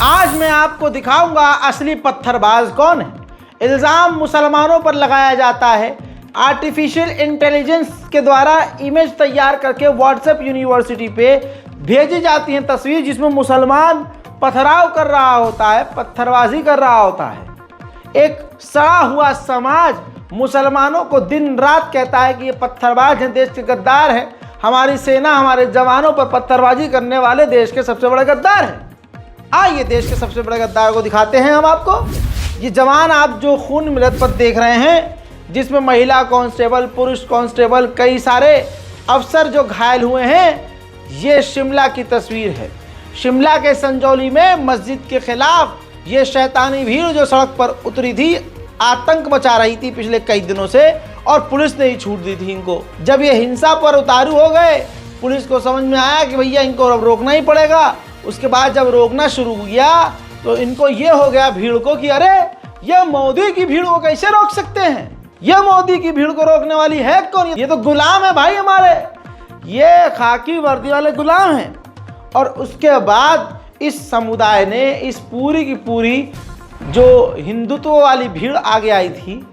आज मैं आपको दिखाऊंगा असली पत्थरबाज कौन है। इल्ज़ाम मुसलमानों पर लगाया जाता है। आर्टिफिशियल इंटेलिजेंस के द्वारा इमेज तैयार करके व्हाट्सएप यूनिवर्सिटी पे भेजी जाती हैं तस्वीर, जिसमें मुसलमान पथराव कर रहा होता है, पत्थरबाजी कर रहा होता है। एक सड़ा हुआ समाज मुसलमानों को दिन रात कहता है कि ये पत्थरबाज हैं, देश के गद्दार हैं, हमारी सेना हमारे जवानों पर पत्थरबाजी करने वाले देश के सबसे बड़े गद्दार हैं। आइए देश के सबसे बड़े गद्दार को दिखाते हैं हम आपको। ये जवान आप जो खून मिलत पर देख रहे हैं, जिसमें महिला कांस्टेबल, पुरुष कांस्टेबल, कई सारे अफसर जो घायल हुए हैं, ये शिमला की तस्वीर है। शिमला के संजौली में मस्जिद के खिलाफ ये शैतानी भीड़ जो सड़क पर उतरी थी, आतंक मचा रही थी पिछले कई दिनों से, और पुलिस ने ही छूट दी थी इनको। जब ये हिंसा पर उतारू हो गए, पुलिस को समझ में आया कि भैया इनको अब रोकना ही पड़ेगा। उसके बाद जब रोकना शुरू किया तो इनको ये हो गया भीड़ को कि अरे ये मोदी की भीड़ को कैसे रोक सकते हैं, ये मोदी की भीड़ को रोकने वाली है कौन, ये तो गुलाम है भाई हमारे, ये खाकी वर्दी वाले गुलाम हैं। और उसके बाद इस समुदाय ने, इस पूरी की पूरी जो हिंदुत्व वाली भीड़ आगे आई थी,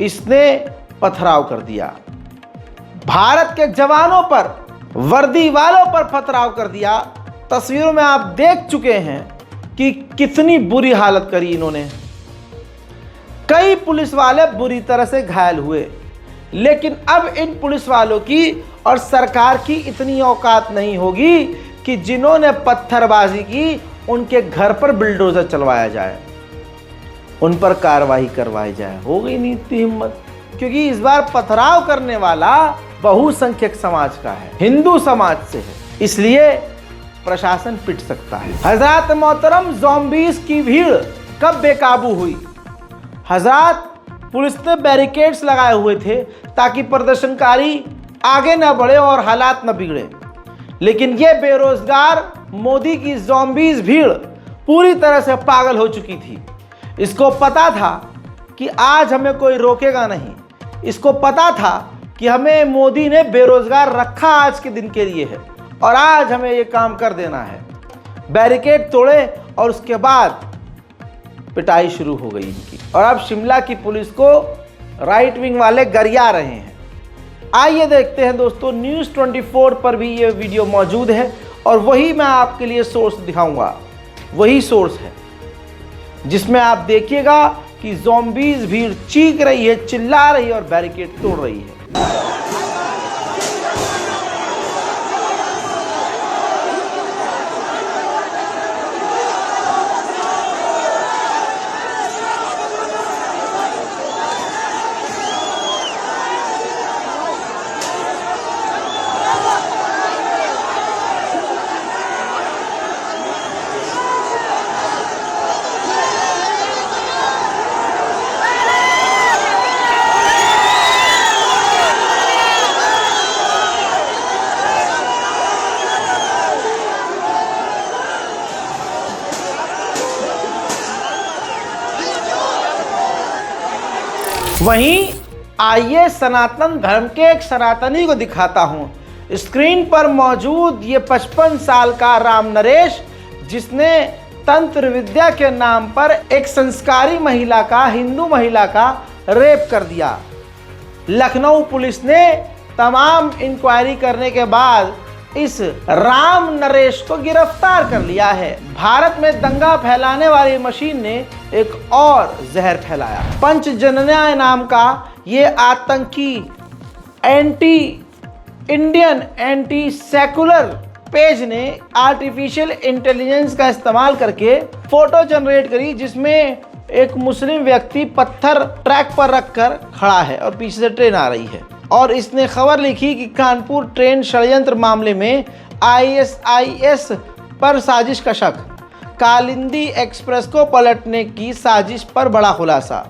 इसने पथराव कर दिया। भारत के जवानों पर, वर्दी वालों पर पथराव कर दिया। तस्वीरों में आप देख चुके हैं कि कितनी बुरी हालत करी इन्होंने। कई पुलिस वाले बुरी तरह से घायल हुए, लेकिन अब इन पुलिस वालों की और सरकार की इतनी औकात नहीं होगी कि जिन्होंने पत्थरबाजी की उनके घर पर बिल्डोजर चलवाया जाए, उन पर कार्रवाई करवाई जाए। हो गई नहीं इतनी हिम्मत, क्योंकि इस बार पथराव करने वाला बहुसंख्यक समाज का है, हिंदू समाज से है, इसलिए प्रशासन पिट सकता है। हजरत मोहतरम, ज़ॉम्बीज़ की भीड़ कब बेकाबू हुई? हजरत, पुलिस ने बैरिकेड्स लगाए हुए थे ताकि प्रदर्शनकारी आगे ना बढ़े और हालात ना बिगड़े, लेकिन ये बेरोजगार मोदी की ज़ॉम्बीज़ भीड़ पूरी तरह से पागल हो चुकी थी। इसको पता था कि आज हमें कोई रोकेगा नहीं, इसको पता था कि हमें मोदी ने बेरोजगार रखा आज के दिन के लिए है और आज हमें ये काम कर देना है। बैरिकेड तोड़े और उसके बाद पिटाई शुरू हो गई इनकी। और अब शिमला की पुलिस को राइट विंग वाले गरिया रहे हैं। आइए देखते हैं दोस्तों, न्यूज़ 24 पर भी ये वीडियो मौजूद है और वही मैं आपके लिए सोर्स दिखाऊंगा। वही सोर्स है जिसमें आप देखिएगा कि ज़ॉम्बीज़ भीड़ चीख रही है, चिल्ला रही है और बैरिकेड तोड़ रही है। वहीं आइए सनातन धर्म के एक सनातनी को दिखाता हूं। स्क्रीन पर मौजूद ये 55 साल का राम नरेश, जिसने तंत्र विद्या के नाम पर एक संस्कारी महिला का, हिंदू महिला का रेप कर दिया। लखनऊ पुलिस ने तमाम इंक्वायरी करने के बाद इस राम नरेश को गिरफ्तार कर लिया है। भारत में दंगा फैलाने वाली मशीन ने एक और जहर फैलाया। पंचजन्या नाम का ये आतंकी anti Indian, anti secular page ने आर्टिफिशियल इंटेलिजेंस का इस्तेमाल करके फोटो जनरेट करी, जिसमें एक मुस्लिम व्यक्ति पत्थर ट्रैक पर रखकर खड़ा है और पीछे से ट्रेन आ रही है। और इसने खबर लिखी कि कानपुर ट्रेन षड्यंत्र मामले में ISIS पर साजिश का शक, कालिंदी एक्सप्रेस को पलटने की साजिश पर बड़ा खुलासा।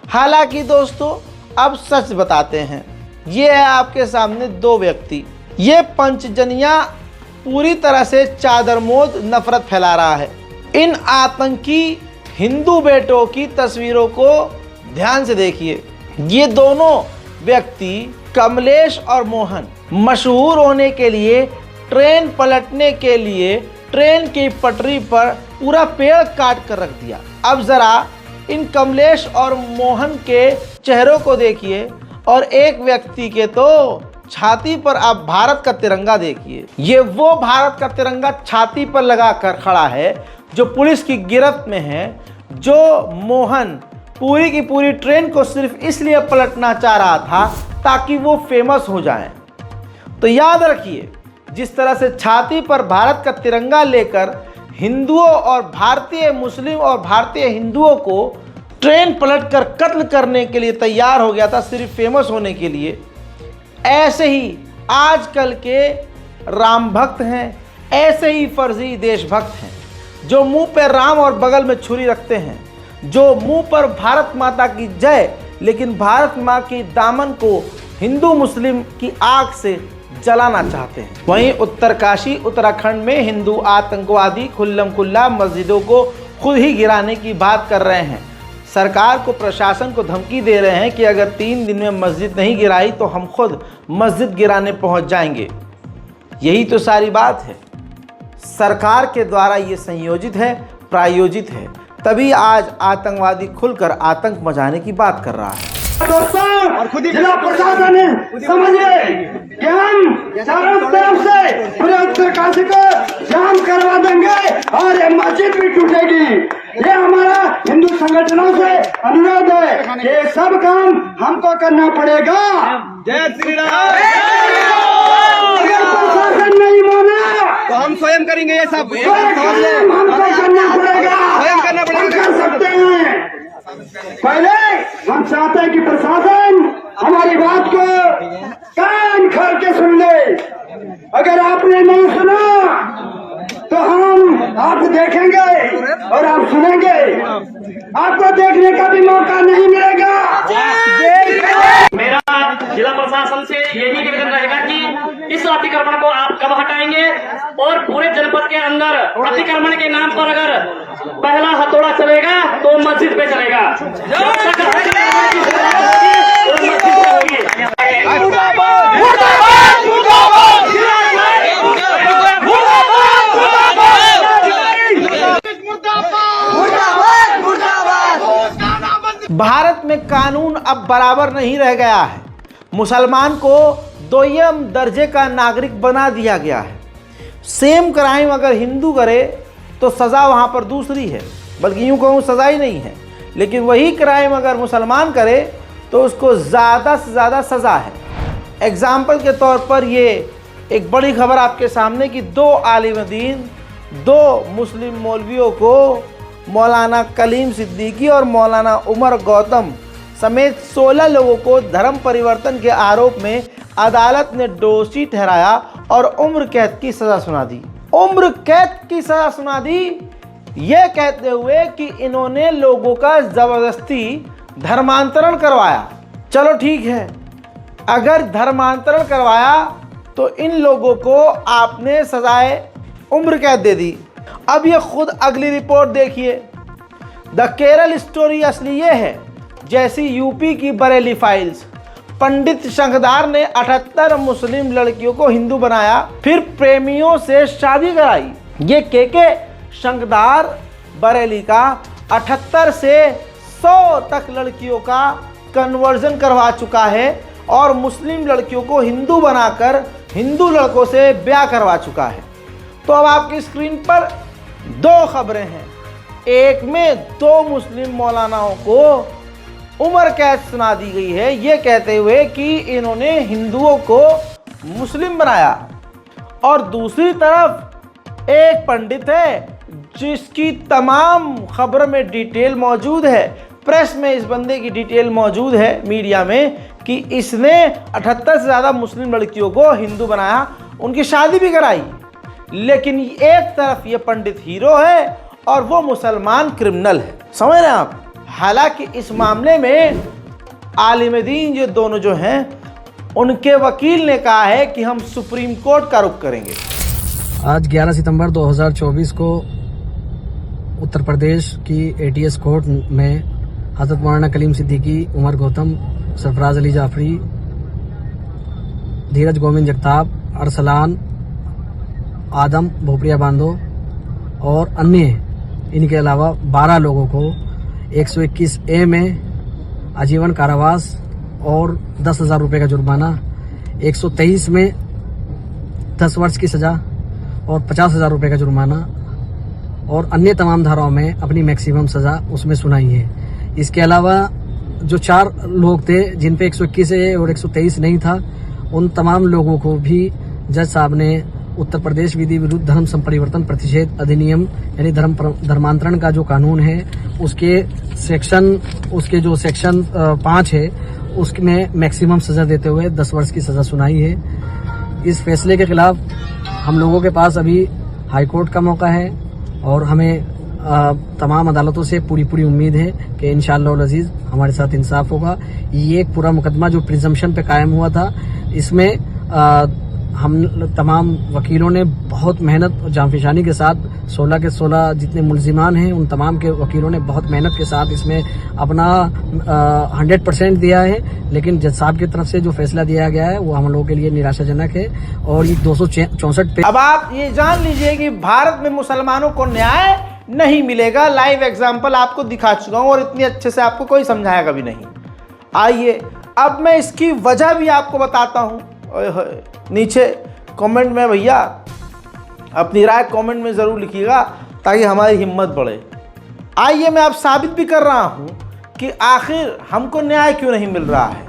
हालांकि दोस्तों अब सच बताते हैं, ये है आपके सामने दो व्यक्ति। ये पंचजनिया पूरी तरह से चादरमोद नफरत फैला रहा है। इन आतंकी हिंदू बेटों की तस्वीरों को ध्यान से देखिए। ये दोनों व्यक्ति, कमलेश और मोहन, मशहूर होने के लिए, ट्रेन पलटने के लिए ट्रेन की पटरी पर पूरा पेड़ काट कर रख दिया। अब जरा इन कमलेश और मोहन के चेहरों को देखिए और एक व्यक्ति के तो छाती पर आप भारत का तिरंगा देखिए। ये वो भारत का तिरंगा छाती पर लगाकर खड़ा है जो पुलिस की गिरफ्त में है। जो मोहन पूरी की पूरी ट्रेन को सिर्फ इसलिए पलटना चाह रहा था ताकि वो फेमस हो जाए। तो याद रखिए, जिस तरह से छाती पर भारत का तिरंगा लेकर हिंदुओं और भारतीय मुस्लिम और भारतीय हिंदुओं को ट्रेन पलटकर कत्ल करने के लिए तैयार हो गया था सिर्फ फेमस होने के लिए, ऐसे ही आजकल के राम भक्त हैं, ऐसे ही फर्जी देशभक्त हैं जो मुंह पर राम और बगल में छुरी रखते हैं, जो मुंह पर भारत माता की जय लेकिन भारत माँ की दामन को हिंदू मुस्लिम की आग से जलाना चाहते हैं। वहीं उत्तरकाशी उत्तराखंड में हिंदू आतंकवादी खुल्लम खुल्ला मस्जिदों को खुद ही गिराने की बात कर रहे हैं। सरकार को, प्रशासन को धमकी दे रहे हैं कि अगर 3 दिन में मस्जिद नहीं गिराई तो हम खुद मस्जिद गिराने पहुंच जाएंगे। यही तो सारी बात है। सरकार के द्वारा ये संयोजित है, प्रायोजित है, तभी आज आतंकवादी खुलकर आतंक मचाने की बात कर रहा है। दोस्तों, और खुद ही जिला प्रशासन समझिए कि हम चारों तरफ से पूरे उत्तरकाशी को जाम करवा देंगे और ये मस्जिद भी टूटेगी। ये हमारा हिंदू संगठनों से अनुरोध है कि ये सब काम हमको करना पड़ेगा। जय श्री राम। अगर प्रशासन नहीं माना तो हम स्वयं करेंगे ये सब। हमको करना पड़ेगा, स्वयं करना पड़ेगा। कर सकते हैं। पहले हम चाहते हैं कि प्रशासन हमारी बात को कान खोल के सुन ले। अगर आपने नहीं सुना तो हम आप देखेंगे और आप सुनेंगे, आपको देखने का भी मौका नहीं मिलेगा। मेरा जिला प्रशासन से यही निवेदन रहेगा कि इस अतिक्रमण को आप कब हटाएंगे और पूरे जनपद के अंदर अतिक्रमण के नाम पर अगर पहला हथौड़ा चलेगा तो मस्जिद पे चलेगा। भारत में कानून अब बराबर नहीं रह गया है। मुसलमान को दोयम दर्जे का नागरिक बना दिया गया है। सेम क्राइम अगर हिंदू करे तो सज़ा वहाँ पर दूसरी है, बल्कि यूँ कहूँ सज़ा ही नहीं है। लेकिन वही क्राइम अगर मुसलमान करे तो उसको ज़्यादा से ज़्यादा सज़ा है। एग्ज़ाम्पल के तौर पर ये एक बड़ी खबर आपके सामने कि 2 आलिम दीन, 2 मुस्लिम मौलवियों को मौलाना कलीम सिद्दीकी और मौलाना उमर गौतम समेत 16 लोगों को धर्म परिवर्तन के आरोप में अदालत ने दोषी ठहराया और उम्र कैद की सज़ा सुना दी। उम्र कैद की सज़ा सुना दी ये कहते हुए कि इन्होंने लोगों का ज़बरदस्ती धर्मांतरण करवाया। चलो ठीक है, अगर धर्मांतरण करवाया तो इन लोगों को आपने सजाए उम्र कैद दे दी। अब ये खुद अगली रिपोर्ट देखिए। द केरल स्टोरी असली ये है जैसी यूपी की बरेली फाइल्स। पंडित शंखदार ने 78 मुस्लिम लड़कियों को हिंदू बनाया, फिर प्रेमियों से शादी कराई। ये के शंखदार बरेली का 78 से 100 तक लड़कियों का कन्वर्जन करवा चुका है और मुस्लिम लड़कियों को हिंदू बनाकर हिंदू लड़कों से ब्याह करवा चुका है। तो अब आपकी स्क्रीन पर 2 खबरें हैं। एक में 2 मुस्लिम मौलानाओं को उम्र कैद सुना दी गई है ये कहते हुए कि इन्होंने हिंदुओं को मुस्लिम बनाया, और दूसरी तरफ एक पंडित है जिसकी तमाम खबर में डिटेल मौजूद है, प्रेस में इस बंदे की डिटेल मौजूद है, मीडिया में, कि इसने 78 से ज़्यादा मुस्लिम लड़कियों को हिंदू बनाया, उनकी शादी भी कराई। लेकिन एक तरफ ये पंडित हीरो है और वो मुसलमान क्रिमिनल है। समझ रहे हैं आप? हालांकि इस मामले में आलिम दीन ये दोनों जो हैं उनके वकील ने कहा है कि हम सुप्रीम कोर्ट का रुख करेंगे। आज 11 सितंबर 2024 को उत्तर प्रदेश की एटीएस कोर्ट में हज़रत मौलाना कलीम सिद्दीकी, उमर गौतम, सरफराज अली जाफरी, धीरज गोविंद जगताप, अरसलान, आदम भोपरिया बांधो और अन्य इनके अलावा 12 लोगों को 121A में आजीवन कारावास और 10,000 रुपये का जुर्माना, 123 में 10 वर्ष की सज़ा और 50,000 रुपये का जुर्माना और अन्य तमाम धाराओं में अपनी मैक्सिमम सज़ा उसमें सुनाई है। इसके अलावा जो 4 लोग थे जिन पे 121A और 123 नहीं था, उन तमाम लोगों को भी जज साहब ने उत्तर प्रदेश विधि विरुद्ध धर्म संपरिवर्तन प्रतिषेध अधिनियम यानी धर्मांतरण का जो कानून है उसके जो सेक्शन 5 है उसमें मैक्सिमम सज़ा देते हुए 10 वर्ष की सज़ा सुनाई है। इस फैसले के खिलाफ हम लोगों के पास अभी हाई कोर्ट का मौका है और हमें तमाम अदालतों से पूरी उम्मीद है कि इंशाअल्लाह अज़ीज़ हमारे साथ इंसाफ होगा। ये एक पूरा मुकदमा जो प्रिजम्पशन पे कायम हुआ था, इसमें हम तमाम वकीलों ने बहुत मेहनत और जांफिशानी के साथ 16 के 16 जितने मुल्जिमान हैं उन तमाम के वकीलों ने बहुत मेहनत के साथ इसमें अपना 100% दिया है, लेकिन जज साहब की तरफ से जो फैसला दिया गया है वो हम लोगों के लिए निराशाजनक है। और ये 264 पे अब आप ये जान लीजिए कि भारत में मुसलमानों को न्याय नहीं मिलेगा। लाइव एग्जाम्पल आपको दिखा चुका हूँ और इतनी अच्छे से आपको कोई समझाएगा भी नहीं। आइए अब मैं इसकी वजह भी आपको बताता हूँ। नीचे कमेंट में भैया अपनी राय कमेंट में ज़रूर लिखिएगा ताकि हमारी हिम्मत बढ़े। आइए मैं अब साबित भी कर रहा हूँ कि आखिर हमको न्याय क्यों नहीं मिल रहा है।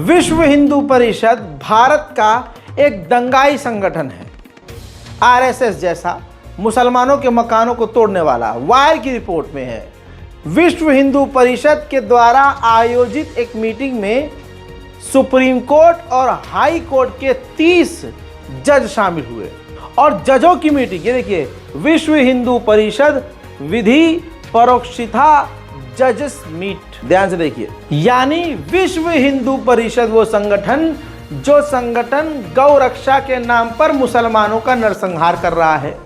विश्व हिंदू परिषद भारत का एक दंगाई संगठन है, आरएसएस जैसा मुसलमानों के मकानों को तोड़ने वाला। वायर की रिपोर्ट में है, विश्व हिंदू परिषद के द्वारा आयोजित एक मीटिंग में सुप्रीम कोर्ट और हाई कोर्ट के 30 जज शामिल हुए और जजों की मीटिंग, ये देखिए, विश्व हिंदू परिषद विधि परोक्षिता जजेस मीट, ध्यान से देखिए, यानी विश्व हिंदू परिषद वो संगठन जो संगठन गौ रक्षा के नाम पर मुसलमानों का नरसंहार कर रहा है।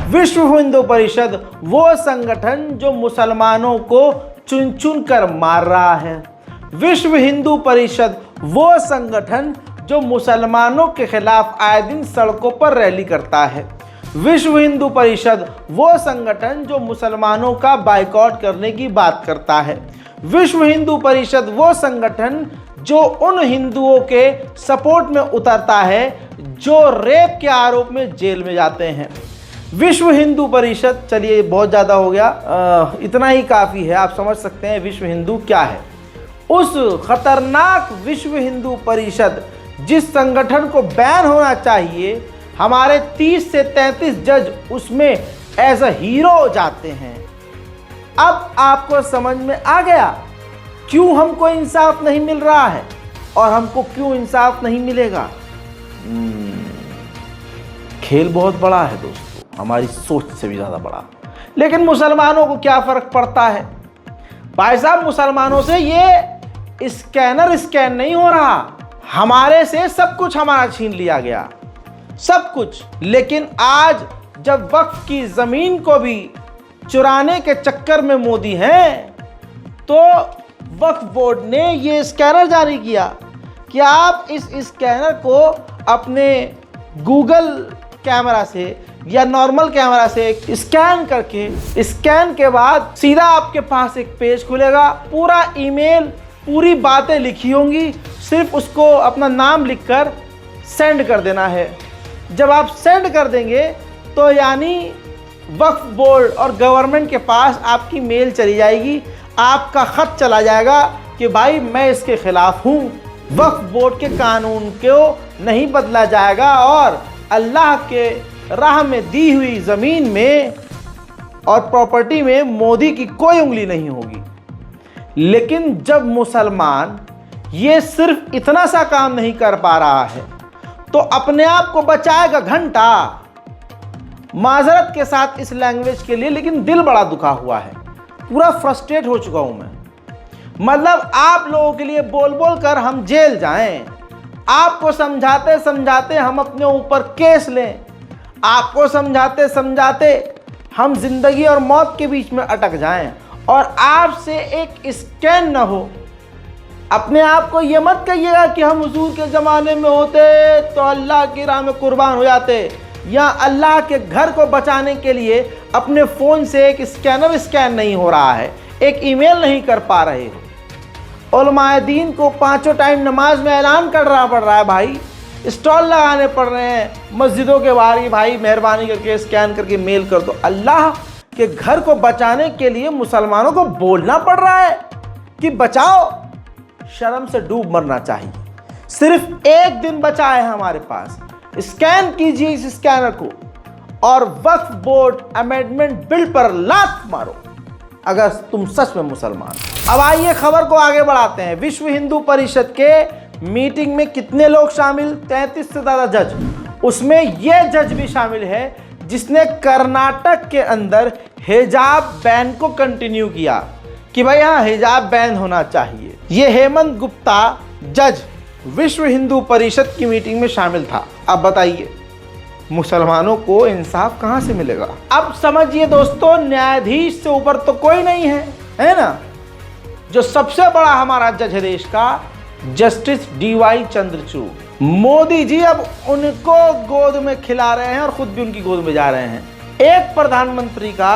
विश्व हिंदू परिषद वो संगठन जो मुसलमानों को चुन चुन कर मार रहा है। विश्व हिंदू परिषद वो संगठन जो मुसलमानों के खिलाफ आए दिन सड़कों पर रैली करता है। विश्व हिंदू परिषद वो संगठन जो मुसलमानों का बाइकआउट करने की बात करता है। विश्व हिंदू परिषद वो संगठन जो उन हिंदुओं के सपोर्ट में उतरता है जो रेप के आरोप में जेल में जाते हैं। विश्व हिंदू परिषद, चलिए बहुत ज़्यादा हो गया, इतना ही काफ़ी है, आप समझ सकते हैं विश्व हिंदू क्या है। उस खतरनाक विश्व हिंदू परिषद जिस संगठन को बैन होना चाहिए, हमारे 30 से 33 जज उसमें एज अ हीरो जाते हैं। अब आपको समझ में आ गया क्यों हमको इंसाफ नहीं मिल रहा है और हमको क्यों इंसाफ नहीं मिलेगा। खेल बहुत बड़ा है दोस्तों, हमारी सोच से भी ज़्यादा बड़ा। लेकिन मुसलमानों को क्या फ़र्क पड़ता है भाई साहब। मुसलमानों से ये स्कैनर स्कैन नहीं हो रहा, हमारे से सब कुछ हमारा छीन लिया गया, सब कुछ। लेकिन आज जब वक्फ की ज़मीन को भी चुराने के चक्कर में मोदी हैं, तो वक्फ बोर्ड ने ये स्कैनर जारी किया कि आप इस स्कैनर को अपने गूगल कैमरा से या नॉर्मल कैमरा से स्कैन करके, स्कैन के बाद सीधा आपके पास एक पेज खुलेगा, पूरा ईमेल, पूरी बातें लिखी होंगी, सिर्फ उसको अपना नाम लिखकर सेंड कर देना है। जब आप सेंड कर देंगे तो यानी वक्फ बोर्ड और गवर्नमेंट के पास आपकी मेल चली जाएगी, आपका ख़त चला जाएगा कि भाई मैं इसके ख़िलाफ़ हूँ। वक्फ बोर्ड के कानून को नहीं बदला जाएगा और अल्लाह के राह में दी हुई ज़मीन में और प्रॉपर्टी में मोदी की कोई उंगली नहीं होगी। लेकिन जब मुसलमान ये सिर्फ इतना सा काम नहीं कर पा रहा है तो अपने आप को बचाएगा घंटा। माजरत के साथ इस लैंग्वेज के लिए, लेकिन दिल बड़ा दुखा हुआ है, पूरा फ्रस्ट्रेट हो चुका हूं मैं। मतलब आप लोगों के लिए बोल बोल कर हम जेल जाएं, आपको समझाते समझाते हम अपने ऊपर केस लें, आपको समझाते समझाते हम जिंदगी और मौत के बीच में अटक जाएं और आपसे एक स्कैन न हो। अपने आप को ये मत कहिएगा कि हम हुजूर के ज़माने में होते तो अल्लाह की राह में कुर्बान हो जाते, या अल्लाह के घर को बचाने के लिए अपने फ़ोन से एक स्कैनर स्कैन नहीं हो रहा है, एक ईमेल नहीं कर पा रहे हो। उलमाए दीन को 5 टाइम नमाज में ऐलान करना पड़ रहा है भाई, स्टॉल लगाने पड़ रहे हैं मस्जिदों के बाहर ही, भाई मेहरबानी करके स्कैन करके मेल कर दो। अल्लाह के घर को बचाने के लिए मुसलमानों को बोलना पड़ रहा है कि बचाओ। शर्म से डूब मरना चाहिए। सिर्फ एक दिन बचा है हमारे पास, स्कैन कीजिए इस स्कैनर को और वक्फ बोर्ड अमेंडमेंट बिल पर लात मारो अगर तुम सच में मुसलमान। अब आइए खबर को आगे बढ़ाते हैं। विश्व हिंदू परिषद के मीटिंग में कितने लोग शामिल? 33 से ज़्यादा जज। उसमें यह जज भी शामिल है जिसने कर्नाटक के अंदर हिजाब बैन को कंटिन्यू किया कि भाई हाँ हिजाब बैन होना चाहिए। ये हेमंत गुप्ता जज विश्व हिंदू परिषद की मीटिंग में शामिल था। अब बताइए मुसलमानों को इंसाफ कहां से मिलेगा? अब समझिए दोस्तों, न्यायाधीश से ऊपर तो कोई नहीं है ना? जो सबसे बड़ा हमारा जज है देश का, जस्टिस DY चंद्रचूड़। मोदी जी अब उनको गोद में खिला रहे हैं और खुद भी उनकी गोद में जा रहे हैं। एक प्रधानमंत्री का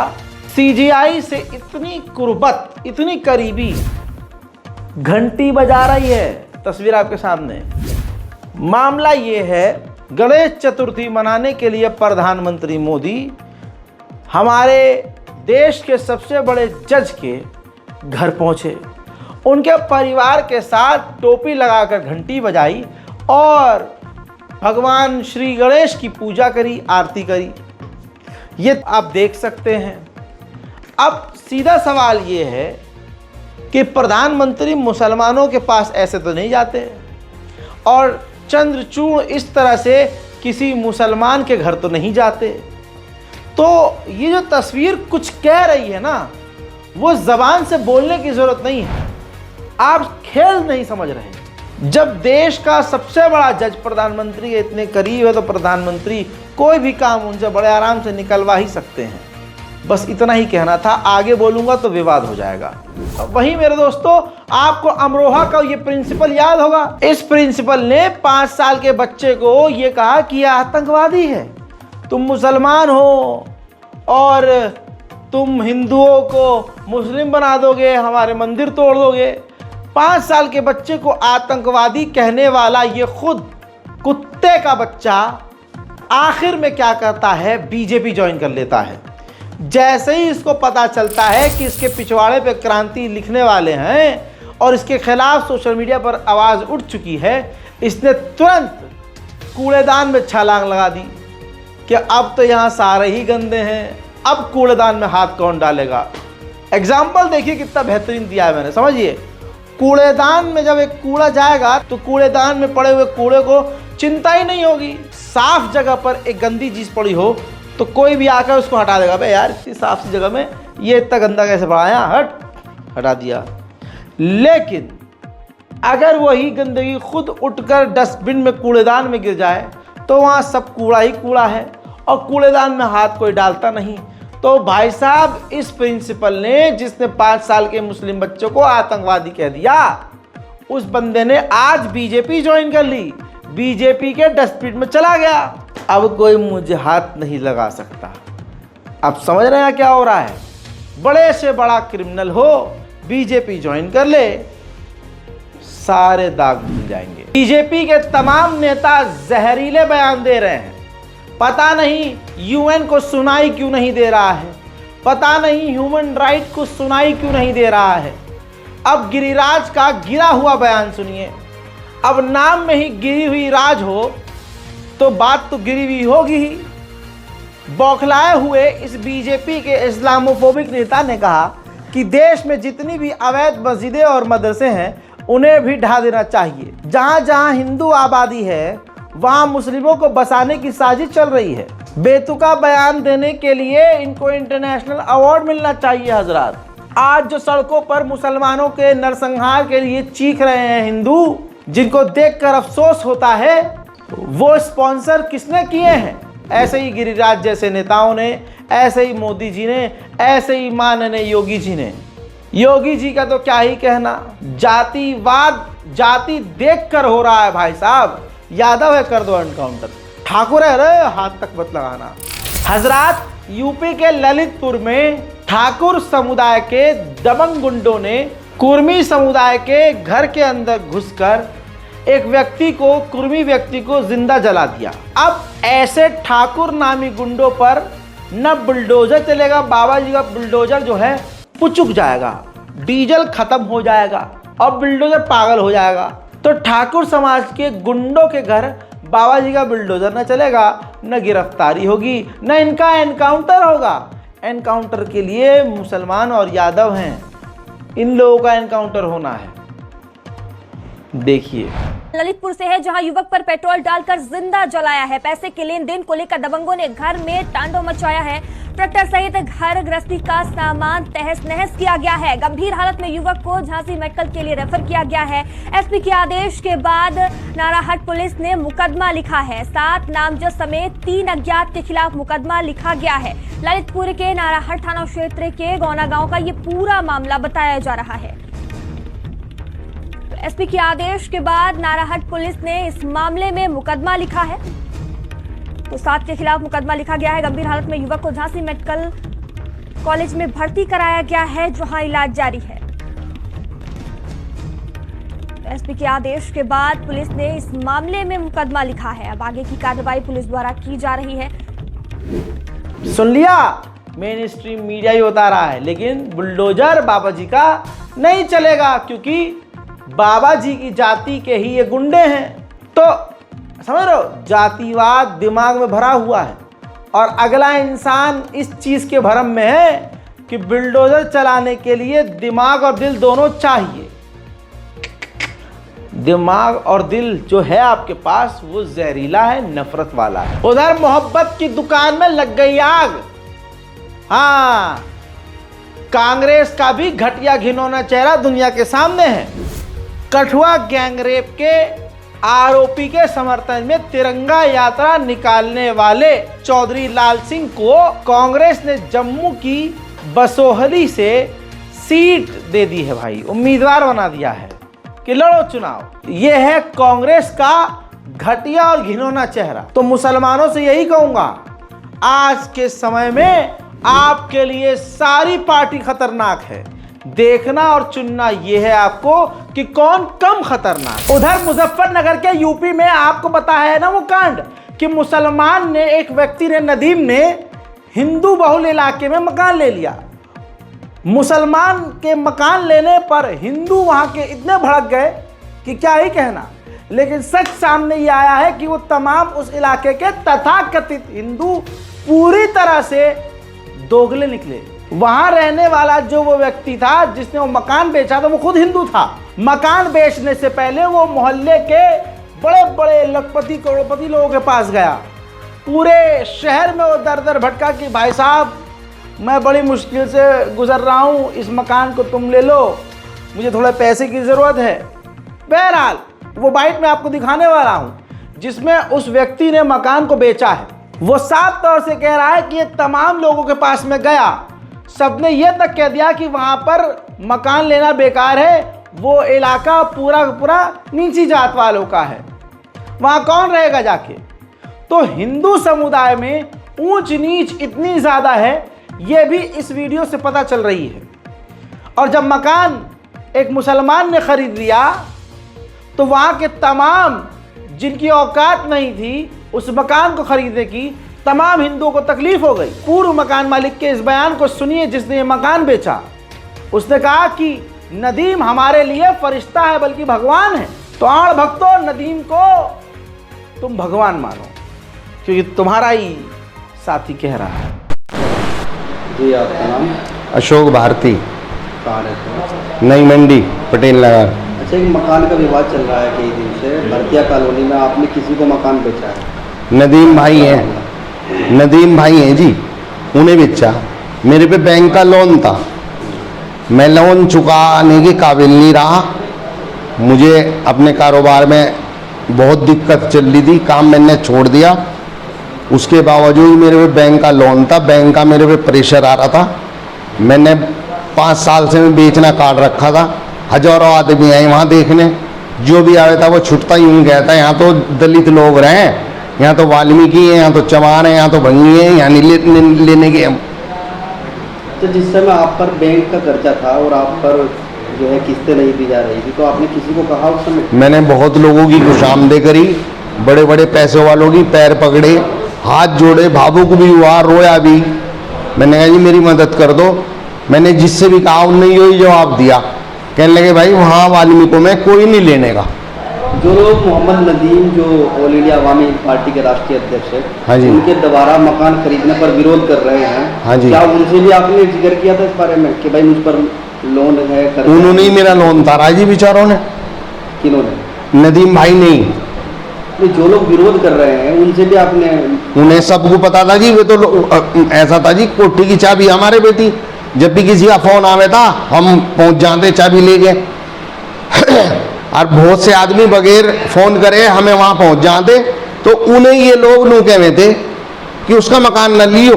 CGI से इतनी कुर्बत, इतनी करीबी, घंटी बजा रही है। तस्वीर आपके सामने। मामला ये है, गणेश चतुर्थी मनाने के लिए प्रधानमंत्री मोदी हमारे देश के सबसे बड़े जज के घर पहुंचे, उनके परिवार के साथ टोपी लगाकर घंटी बजाई और भगवान श्री गणेश की पूजा करी, आरती करी। ये आप देख सकते हैं। अब सीधा सवाल ये है कि प्रधानमंत्री मुसलमानों के पास ऐसे तो नहीं जाते और चंद्रचूड़ इस तरह से किसी मुसलमान के घर तो नहीं जाते। तो ये जो तस्वीर कुछ कह रही है ना, वो ज़बान से बोलने की ज़रूरत नहीं है। आप खेल नहीं समझ रहे। जब देश का सबसे बड़ा जज प्रधानमंत्री के इतने करीब है तो प्रधानमंत्री कोई भी काम उनसे बड़े आराम से निकलवा ही सकते हैं। बस इतना ही कहना था, आगे बोलूँगा तो विवाद हो जाएगा। वहीं मेरे दोस्तों, आपको अमरोहा का ये प्रिंसिपल याद होगा। इस प्रिंसिपल ने 5 साल के बच्चे को ये कहा कि यह आतंकवादी है, तुम मुसलमान हो और तुम हिंदुओं को मुस्लिम बना दोगे, हमारे मंदिर तोड़ दोगे। 5 साल के बच्चे को आतंकवादी कहने वाला ये खुद कुत्ते का बच्चा आखिर में क्या करता है? बीजेपी ज्वाइन कर लेता है। जैसे ही इसको पता चलता है कि इसके पिछवाड़े पे क्रांति लिखने वाले हैं और इसके खिलाफ सोशल मीडिया पर आवाज़ उठ चुकी है, इसने तुरंत कूड़ेदान में छलांग लगा दी कि अब तो यहाँ सारे ही गंदे हैं, अब कूड़ेदान में हाथ कौन डालेगा। एग्जाम्पल देखिए कितना बेहतरीन दिया है मैंने। समझिए, कूड़ेदान में जब एक कूड़ा जाएगा तो कूड़ेदान में पड़े हुए कूड़े को चिंता ही नहीं होगी। साफ जगह पर एक गंदी चीज़ पड़ी हो तो कोई भी आकर उसको हटा देगा, भाई यार इतनी साफ सी जगह में ये इतना गंदा कैसे पड़ा है, हटा दिया। लेकिन अगर वही गंदगी खुद उठकर डस्टबिन में कूड़ेदान में गिर जाए तो वहाँ सब कूड़ा ही कूड़ा है और कूड़ेदान में हाथ कोई डालता नहीं। तो भाई साहब, इस प्रिंसिपल ने जिसने 5 साल के मुस्लिम बच्चों को आतंकवादी कह दिया, उस बंदे ने आज बीजेपी ज्वाइन कर ली, बीजेपी के डस्टबिन में चला गया। अब कोई मुझे हाथ नहीं लगा सकता। अब समझ रहे हैं क्या हो रहा है? बड़े से बड़ा क्रिमिनल हो, बीजेपी ज्वाइन कर ले, सारे दाग धुल जाएंगे। बीजेपी के तमाम नेता जहरीले बयान दे रहे हैं। पता नहीं यूएन को सुनाई क्यों नहीं दे रहा है, पता नहीं ह्यूमन राइट को सुनाई क्यों नहीं दे रहा है। अब गिरिराज का गिरा हुआ बयान सुनिए। अब नाम में ही गिरी हुई राज हो तो बात तो गिरी हुई होगी ही। बौखलाए हुए इस बीजेपी के इस्लामोफोबिक नेता ने कहा कि देश में जितनी भी अवैध मस्जिदें और मदरसे हैं उन्हें भी ढा देना चाहिए। जहां जहां हिंदू आबादी है वहां मुस्लिमों को बसाने की साजिश चल रही है। बेतुका बयान देने के लिए इनको इंटरनेशनल अवार्ड मिलना चाहिए हजरात। आज जो सड़कों पर मुसलमानों के नरसंहार के लिए चीख रहे हैं हिंदू, जिनको देखकर अफसोस होता है, वो स्पॉन्सर किसने किए हैं? ऐसे ही गिरिराज जैसे नेताओं ने, ऐसे ही मोदी जी ने, ऐसे ही माननीय योगी जी ने। योगी जी का तो क्या ही कहना, जातिवाद जाति देखकर हो रहा है भाई साहब। यादव है कर दो एनकाउंटर, ठाकुर है रे हाथ तक मत लगाना। हजरात, यूपी के ललितपुर में ठाकुर समुदाय के दबंग गुंडों ने कुर्मी समुदाय के घर के अंदर घुसकर एक कुर्मी व्यक्ति को जिंदा जला दिया। अब ऐसे ठाकुर नामी गुंडों पर न बुलडोजर चलेगा, बाबा जी का बुलडोजर जो है पुचुक जाएगा, डीजल खत्म हो जाएगा और बुलडोजर पागल हो जाएगा। तो ठाकुर समाज के गुंडों के घर बाबा जी का बुलडोजर न चलेगा, न गिरफ्तारी होगी, न इनका एनकाउंटर होगा। एनकाउंटर के लिए मुसलमान और यादव हैं, इन लोगों का एनकाउंटर होना है। देखिए, ललितपुर से है, जहां युवक पर पेट्रोल डालकर जिंदा जलाया है। पैसे के लेन देन को लेकर दबंगों ने घर में तांडव मचाया है। ट्रैक्टर सहित घर गृहस्थी का सामान तहस नहस किया गया है। गंभीर हालत में युवक को झांसी मेडिकल के लिए रेफर किया गया है। एसपी के आदेश के बाद नाराहट पुलिस ने मुकदमा लिखा है। 7 नामजद समेत 3 अज्ञात के खिलाफ मुकदमा लिखा गया है। ललितपुर के नाराहट थाना क्षेत्र के गौना गांव का ये पूरा मामला बताया जा रहा है। एसपी के आदेश के बाद नाराहट पुलिस ने इस मामले में मुकदमा लिखा है। तो 7 के खिलाफ मुकदमा लिखा गया है। गंभीर हालत में युवक को झांसी मेडिकल कॉलेज में भर्ती कराया गया है, जहां इलाज जारी है। तो एसपी के आदेश के बाद पुलिस ने इस मामले में मुकदमा लिखा है। अब आगे की कार्रवाई पुलिस द्वारा की जा रही है। सुन लिया, मेन स्ट्रीम मीडिया ही बता रहा है, लेकिन बुलडोजर बाबा जी का नहीं चलेगा, क्योंकि बाबा जी की जाति के ही ये गुंडे हैं। तो समझ रहे हो, जातिवाद दिमाग में भरा हुआ है और अगला इंसान इस चीज के भरम में है कि बुलडोजर चलाने के लिए दिमाग और दिल दोनों चाहिए। दिमाग और दिल जो है आपके पास वो जहरीला है, नफरत वाला है। उधर मोहब्बत की दुकान में लग गई आग। हाँ, कांग्रेस का भी घटिया घिनौना चेहरा दुनिया के सामने है। कठुआ गैंगरेप के आरोपी के समर्थन में तिरंगा यात्रा निकालने वाले चौधरी लाल सिंह को कांग्रेस ने जम्मू की बसोहली से सीट दे दी है भाई, उम्मीदवार बना दिया है कि लड़ो चुनाव। यह है कांग्रेस का घटिया और घिनौना चेहरा। तो मुसलमानों से यही कहूंगा, आज के समय में आपके लिए सारी पार्टी खतरनाक है। देखना और चुनना यह है आपको कि कौन कम खतरनाक। उधर मुजफ्फरनगर के यूपी में आपको पता है ना वो कांड कि मुसलमान ने, एक व्यक्ति ने, नदीम ने हिंदू बहुल इलाके में मकान ले लिया। मुसलमान के मकान लेने पर हिंदू वहां के इतने भड़क गए कि क्या ही कहना। लेकिन सच सामने ये आया है कि वो तमाम उस इलाके के तथाकथित हिंदू पूरी तरह से दोगले निकले। वहां रहने वाला जो वो व्यक्ति था जिसने वो मकान बेचा था, वो खुद हिंदू था। मकान बेचने से पहले वो मोहल्ले के बड़े बड़े लखपति करोड़पति लोगों के पास गया। पूरे शहर में वो दर दर भटका कि भाई साहब, मैं बड़ी मुश्किल से गुजर रहा हूँ, इस मकान को तुम ले लो, मुझे थोड़े पैसे की ज़रूरत है। बहरहाल वो बाइट में आपको दिखाने वाला हूँ जिसमें उस व्यक्ति ने मकान को बेचा है। वो साफ तौर से कह रहा है कि ये तमाम लोगों के पास में गया, सबने ये तक कह दिया कि वहाँ पर मकान लेना बेकार है, वो इलाका पूरा पूरा नीची जात वालों का है, वहाँ कौन रहेगा जाके। तो हिंदू समुदाय में ऊंच नीच इतनी ज़्यादा है, ये भी इस वीडियो से पता चल रही है। और जब मकान एक मुसलमान ने खरीद लिया तो वहाँ के तमाम जिनकी औकात नहीं थी उस मकान को खरीदने की, तमाम हिंदुओं को तकलीफ हो गई। पूर्व मकान मालिक के इस बयान को सुनिए जिसने ये मकान बेचा। उसने कहा कि नदीम हमारे लिए फरिश्ता है बल्कि भगवान है। तो आड़ भक्तों, नदीम को तुम भगवान मानो क्योंकि तुम्हारा ही साथी कह रहा है। जी, आपका नाम? अशोक भारती, कहाँ रहते हैं? नई मंडी, पटेल नगर। अच्छा, एक मकान का विवाद चल रहा है कई दिन से भरतिया कॉलोनी में, आपने किसी को मकान बेचा है? नदीम भाई हैं, नदीम भाई हैं जी, उन्हें बेचा। मेरे पे बैंक का लोन था, मैं लोन चुकाने के काबिल नहीं रहा। मुझे अपने कारोबार में बहुत दिक्कत चल रही थी, काम मैंने छोड़ दिया। उसके बावजूद मेरे पे बैंक का लोन था, बैंक का मेरे पे प्रेशर आ रहा था। मैंने 5 साल से मैं बेचना काट रखा था। हजारों आदमी आए वहाँ देखने, जो भी आया था वो छुटता यूँ कहता है यहाँ तो दलित लोग रहे, यहाँ तो वाल्मीकि है, यहाँ तो चमार है, यहाँ तो भंगी है, यहाँ नहीं लेने के हम। तो जिस समय आप पर बैंक का कर्जा था और आप पर जो है किस्तें नहीं दी जा रही थी, तो आपने किसी को कहा उस समय? मैंने बहुत लोगों की खुशामदे करी, बड़े बड़े पैसे वालों की पैर पकड़े, हाथ जोड़े, भावुक भी हुआ, रोया भी। मैंने कहा जी मेरी मदद कर दो। मैंने जिससे भी कहा उन्होंने यही जवाब दिया, कहने लगे भाई वहाँ वाल्मीकि में कोई नहीं लेने का। जो लोग मोहम्मद नदीम जो ऑल इंडिया अवामी पार्टी के राष्ट्रीय अध्यक्ष है, हाँ जी, उनके दोबारा मकान खरीदने पर विरोध कर रहे हैं, हाँ जी, क्या उनसे भी आपने जिक्र किया था इस बारे में कि भाई मुझ पर लोन है? उन्होंने ही मेरा लोन तारा जी बेचारों ने। किन्होंने? नदीम भाई नहीं। जो लोग विरोध कर रहे हैं उनसे भी आपने? उन्हें सबको पता था जी। वे तो ऐसा था जी, कोठी की चाबी हमारे पे थी, जब भी किसी का फोन आवे था हम पहुंच जाते चाबी लेके। और बहुत से आदमी बगैर फोन करे हमें वहां पहुंच जाते, तो उन्हें ये लोग नू कहते थे कि उसका मकान न लियो।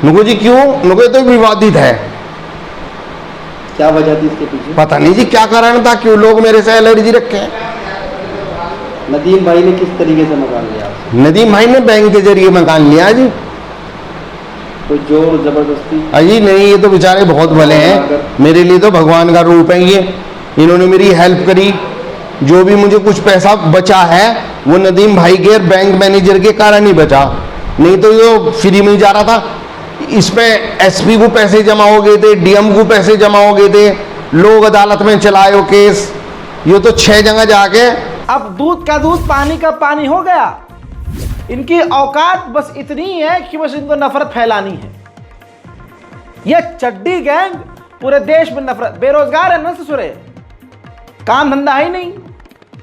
नुको जी क्यों? नुको तो विवादित है। क्या वजह थी इसके पीछे? पता नहीं जी क्या कारण था, क्यों लोग मेरे से एलर्जी रखे हैं। नदीम भाई ने किस तरीके से मकान लिया? नदीम भाई ने बैंक के जरिए मकान लिया जी। कोई जोर जबरदस्ती? अजी नहीं, ये तो बेचारे बहुत भले हैं, मेरे लिए तो भगवान का रूप है ये। इन्होंने मेरी हेल्प करी, जो भी मुझे कुछ पैसा बचा है वो नदीम भाई के बैंक मैनेजर के कारण ही बचा, नहीं तो ये फ्री में ही जा रहा था। इसमें एसपी को पैसे जमा हो गए थे, डीएम को पैसे जमा हो गए थे, लोग अदालत में चलाए केस, ये तो 6 जगह जाके। अब दूध का दूध पानी का पानी हो गया। इनकी औकात बस इतनी है कि बस इनको नफरत फैलानी है। यह चड्डी गैंग पूरे देश में नफरत, बेरोजगार है ना ससुरे, काम धंधा ही नहीं,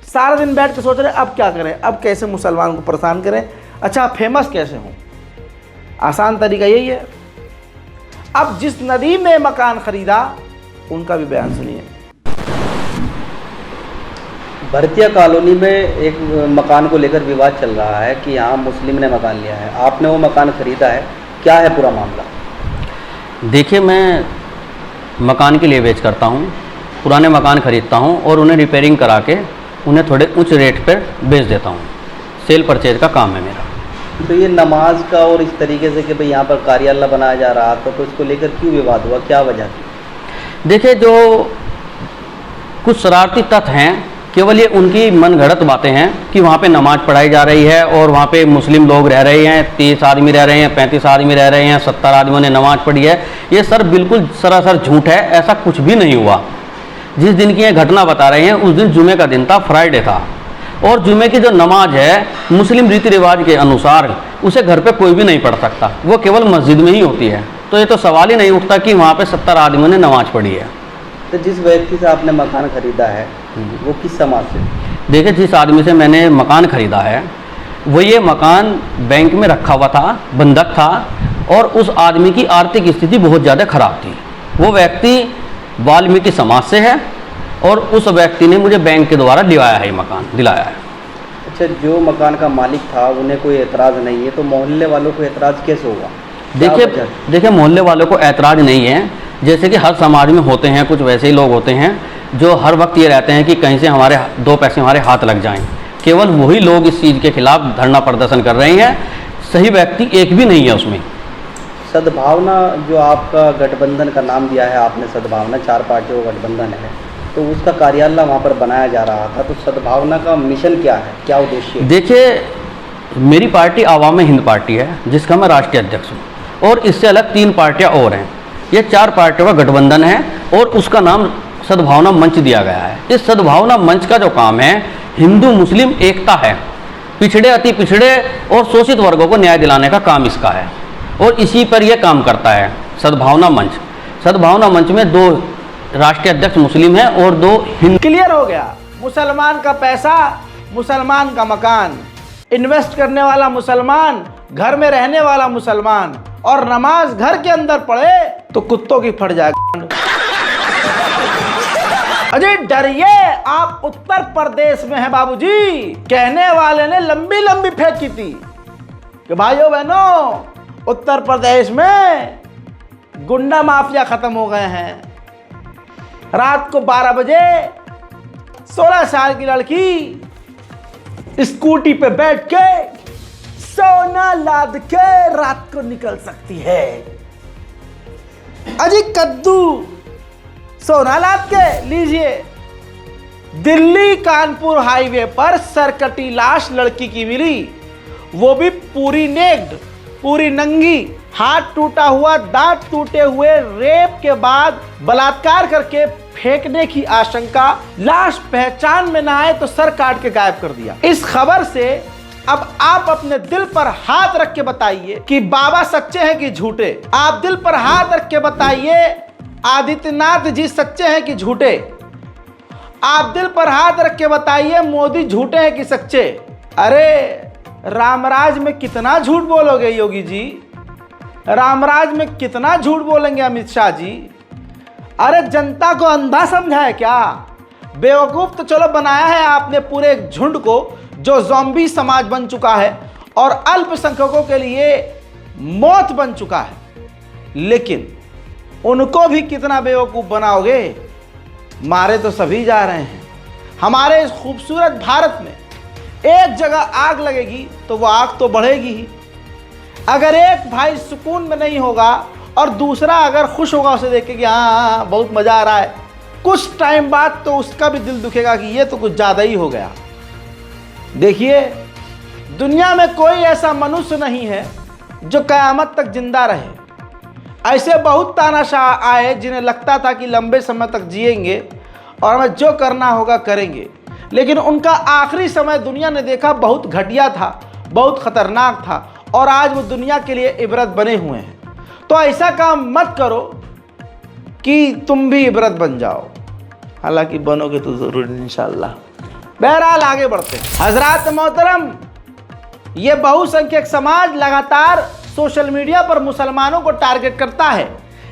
सारा दिन बैठ के सोच रहे अब क्या करें, अब कैसे मुसलमान को परेशान करें, अच्छा फेमस कैसे हों। आसान तरीका यही है। अब जिस नदीम ने मकान खरीदा उनका भी बयान सुनिए। भरतिया कॉलोनी में एक मकान को लेकर विवाद चल रहा है कि यहाँ मुस्लिम ने मकान लिया है, आपने वो मकान खरीदा है, क्या है पूरा मामला? देखिए, मैं मकान के लिए बेच करता हूँ, पुराने मकान खरीदता हूँ और उन्हें रिपेयरिंग करा के उन्हें थोड़े उच्च रेट पर बेच देता हूँ। सेल परचेज का काम है मेरा। तो ये नमाज का और इस तरीके से कि भाई यहाँ पर कार्यालय बनाया जा रहा था, तो इसको लेकर क्यों विवाद हुआ, क्या वजह थी? देखिए, जो कुछ शरारती तत्व हैं, केवल ये उनकी मन घड़त बातें हैं कि वहाँ पे नमाज पढ़ाई जा रही है और वहाँ पे मुस्लिम लोग रह रहे हैं, 30 आदमी रह रहे हैं, 35 आदमी रह रहे हैं, 70 आदमियों ने नमाज पढ़ी है। ये सर बिल्कुल सरासर झूठ है, ऐसा कुछ भी नहीं हुआ। जिस दिन की ये घटना बता रहे हैं उस दिन जुमे का दिन था, फ्राइडे था, और जुमे की जो नमाज है मुस्लिम रीति रिवाज के अनुसार उसे घर पे कोई भी नहीं पढ़ सकता, वो केवल मस्जिद में ही होती है। तो ये तो सवाल ही नहीं उठता कि वहाँ पे 70 आदमियों ने नमाज पढ़ी है। तो जिस व्यक्ति से आपने मकान खरीदा है वो किस समाज से? देखिए, जिस आदमी से मैंने मकान खरीदा है वो ये मकान बैंक में रखा हुआ था, बंधक था, और उस आदमी की आर्थिक स्थिति बहुत ज़्यादा खराब थी। वो व्यक्ति वाल्मीकि समाज से है और उस व्यक्ति ने मुझे बैंक के द्वारा दिलाया है, मकान दिलाया है। अच्छा, जो मकान का मालिक था उन्हें कोई एतराज़ नहीं है, तो मोहल्ले वालों को एतराज़ कैसे हुआ? देखिए, मोहल्ले वालों को ऐतराज़ नहीं है, जैसे कि हर समाज में होते हैं, कुछ वैसे ही लोग होते हैं जो हर वक्त ये रहते हैं कि कहीं से हमारे 2 पैसे हमारे हाथ लग जाएं। केवल वही लोग इस चीज़ के खिलाफ धरना प्रदर्शन कर रहे हैं, सही व्यक्ति एक भी नहीं है उसमें। सद्भावना जो आपका गठबंधन का नाम दिया है आपने, सद्भावना 4 पार्टियों का गठबंधन है, तो उसका कार्यालय वहाँ पर बनाया जा रहा था, तो सद्भावना का मिशन क्या है, क्या उद्देश्य है? देखिए, मेरी पार्टी आवाम हिंद पार्टी है जिसका मैं राष्ट्रीय अध्यक्ष हूँ, और इससे अलग 3 पार्टियाँ और हैं। ये 4 पार्टियों का गठबंधन है और उसका नाम सद्भावना मंच दिया गया है। इस सद्भावना मंच का जो काम है हिंदू मुस्लिम एकता है, पिछड़े अति पिछड़े और शोषित वर्गों को न्याय दिलाने का काम इसका है, और इसी पर यह काम करता है सद्भावना मंच। सद्भावना मंच में 2 राष्ट्रीय अध्यक्ष मुस्लिम हैं और 2 हिंदू। क्लियर हो गया। मुसलमान का पैसा, मुसलमान का मकान, इन्वेस्ट करने वाला मुसलमान, घर में रहने वाला मुसलमान, और नमाज घर के अंदर पढ़े तो कुत्तों की फट जाएगा। अजय डरिए, आप उत्तर प्रदेश में हैं बाबूजी। कहने वाले ने लंबी लंबी फेंकी थी कि भाइयों बहनों उत्तर प्रदेश में गुंडा माफिया खत्म हो गए हैं। रात को 12 बजे 16 साल की लड़की स्कूटी पे बैठ के सोना लाद के रात को निकल सकती है। अजी कद्दू सोना लाद के लीजिए। दिल्ली कानपुर हाईवे पर सरकटी लाश लड़की की मिली, वो भी पूरी नेक्ड, पूरी नंगी, हाथ टूटा हुआ, दांत टूटे हुए, रेप के बाद बलात्कार करके फेंकने की आशंका। लाश पहचान में ना आए तो सर काट के गायब कर दिया। इस खबर से अब आप अपने दिल पर हाथ रख के बताइए कि बाबा सच्चे हैं कि झूठे। आप दिल पर हाथ रख के बताइए आदित्यनाथ जी सच्चे हैं कि झूठे। आप दिल पर हाथ रख के बताइए मोदी झूठे हैं कि सच्चे। अरे रामराज में कितना झूठ बोलोगे योगी जी, रामराज में कितना झूठ बोलेंगे अमित शाह जी। अरे जनता को अंधा समझा है क्या? बेवकूफ तो चलो बनाया है आपने पूरे एक झुंड को जो ज़ॉम्बी समाज बन चुका है और अल्पसंख्यकों के लिए मौत बन चुका है, लेकिन उनको भी कितना बेवकूफ बनाओगे? मारे तो सभी जा रहे हैं। हमारे इस खूबसूरत भारत में एक जगह आग लगेगी तो वो आग तो बढ़ेगी ही। अगर एक भाई सुकून में नहीं होगा और दूसरा अगर खुश होगा उसे देख के कि हाँ बहुत मज़ा आ रहा है, कुछ टाइम बाद तो उसका भी दिल दुखेगा कि ये तो कुछ ज़्यादा ही हो गया। देखिए दुनिया में कोई ऐसा मनुष्य नहीं है जो क़यामत तक जिंदा रहे। ऐसे बहुत तानाशाह आए जिन्हें लगता था कि लंबे समय तक जिएंगे और हमें जो करना होगा करेंगे, लेकिन उनका आखिरी समय दुनिया ने देखा बहुत घटिया था, बहुत ख़तरनाक था और आज वो दुनिया के लिए इबरत बने हुए हैं। तो ऐसा काम मत करो कि तुम भी इबरत बन जाओ, हालांकि बनोगे तो ज़रूर इंशाअल्लाह। बहरहाल आगे बढ़ते हैं। हजरात मोहतरम, ये बहुसंख्यक समाज लगातार सोशल मीडिया पर मुसलमानों को टारगेट करता है,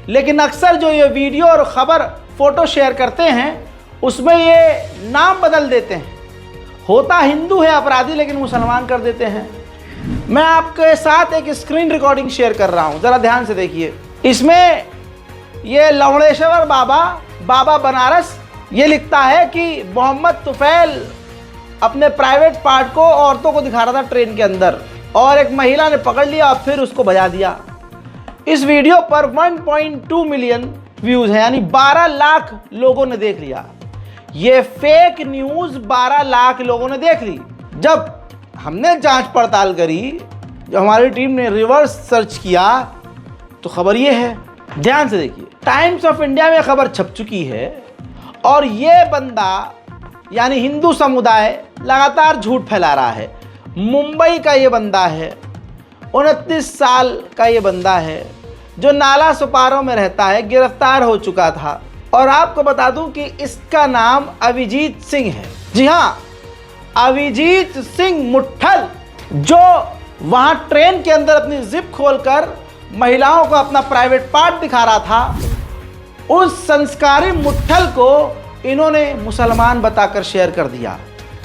लेकिन अक्सर जो ये वीडियो और ख़बर फ़ोटो शेयर करते हैं उसमें ये नाम बदल देते हैं। होता हिंदू है अपराधी लेकिन मुसलमान कर देते हैं। मैं आपके साथ एक स्क्रीन रिकॉर्डिंग शेयर कर रहा हूँ, ज़रा ध्यान से देखिए। इसमें ये लवणेश्वर बाबा बनारस ये लिखता है कि मोहम्मद तुफैल अपने प्राइवेट पार्ट को औरतों को दिखा रहा था ट्रेन के अंदर और एक महिला ने पकड़ लिया और फिर उसको बजा दिया। इस वीडियो पर 1.2 मिलियन व्यूज़ हैं, यानी 12 लाख लोगों ने देख लिया। ये फेक न्यूज़ 12 लाख लोगों ने देख ली। जब हमने जांच पड़ताल करी, जब हमारी टीम ने रिवर्स सर्च किया तो खबर ये है, ध्यान से देखिए। टाइम्स ऑफ इंडिया में खबर छप चुकी है और ये बंदा यानी हिंदू समुदाय लगातार झूठ फैला रहा है। मुंबई का ये बंदा है, 29 साल का ये बंदा है जो नाला सुपारों में रहता है, गिरफ्तार हो चुका था। और आपको बता दूं कि इसका नाम अभिजीत सिंह है। जी हाँ, अभिजीत सिंह मुट्ठल, जो वहाँ ट्रेन के अंदर अपनी जिप खोलकर महिलाओं को अपना प्राइवेट पार्ट दिखा रहा था, उस संस्कारी मुट्ठल को इन्होंने मुसलमान बताकर शेयर कर दिया,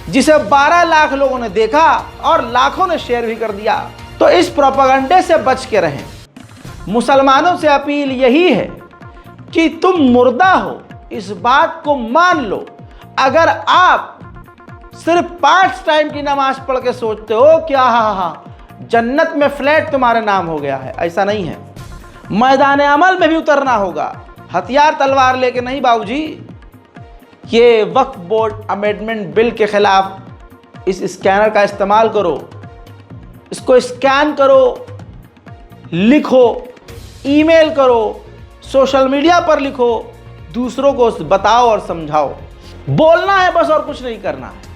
जिसे 12 लाख लोगों ने देखा और लाखों ने शेयर भी कर दिया। तो इस प्रोपेगेंडे से बच के रहें। मुसलमानों से अपील यही है कि तुम मुर्दा हो, इस बात को मान लो। अगर आप सिर्फ 5 टाइम की नमाज पढ़ के सोचते हो कि हाँ जन्नत में फ्लैट तुम्हारे नाम हो गया है, ऐसा नहीं है। मैदान अमल में भी उतरना होगा, हथियार तलवार लेके नहीं बाबूजी। ये वक्फ बोर्ड अमेंडमेंट बिल के खिलाफ इस स्कैनर का इस्तेमाल करो, इसको स्कैन करो, लिखो, ईमेल करो, सोशल मीडिया पर लिखो, दूसरों को बताओ और समझाओ। बोलना है बस और कुछ नहीं करना है।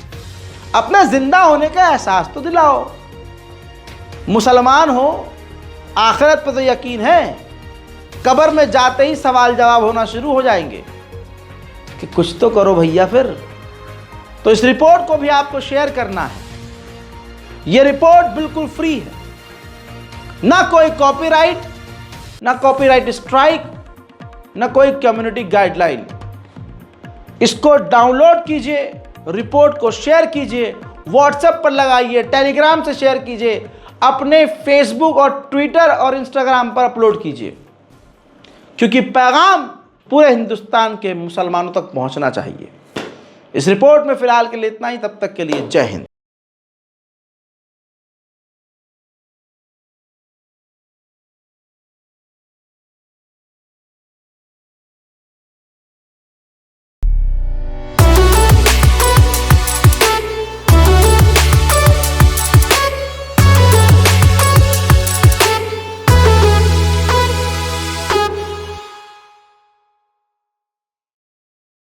अपने जिंदा होने का एहसास तो दिलाओ। मुसलमान हो, आखिरत पर तो यकीन है, कब्र में जाते ही सवाल जवाब होना शुरू हो जाएंगे कि कुछ तो करो भैया फिर। तो इस रिपोर्ट को भी आपको शेयर करना है। यह रिपोर्ट बिल्कुल फ्री है, ना कोई कॉपीराइट, ना कॉपीराइट स्ट्राइक, ना कोई कम्युनिटी गाइडलाइन। इसको डाउनलोड कीजिए, रिपोर्ट को शेयर कीजिए, व्हाट्सएप पर लगाइए, टेलीग्राम से शेयर कीजिए, अपने फेसबुक और ट्विटर और इंस्टाग्राम पर अपलोड कीजिए, क्योंकि पैगाम पूरे हिंदुस्तान के मुसलमानों तक पहुंचना चाहिए। इस रिपोर्ट में फिलहाल के लिए इतना ही। तब तक के लिए जय हिंद।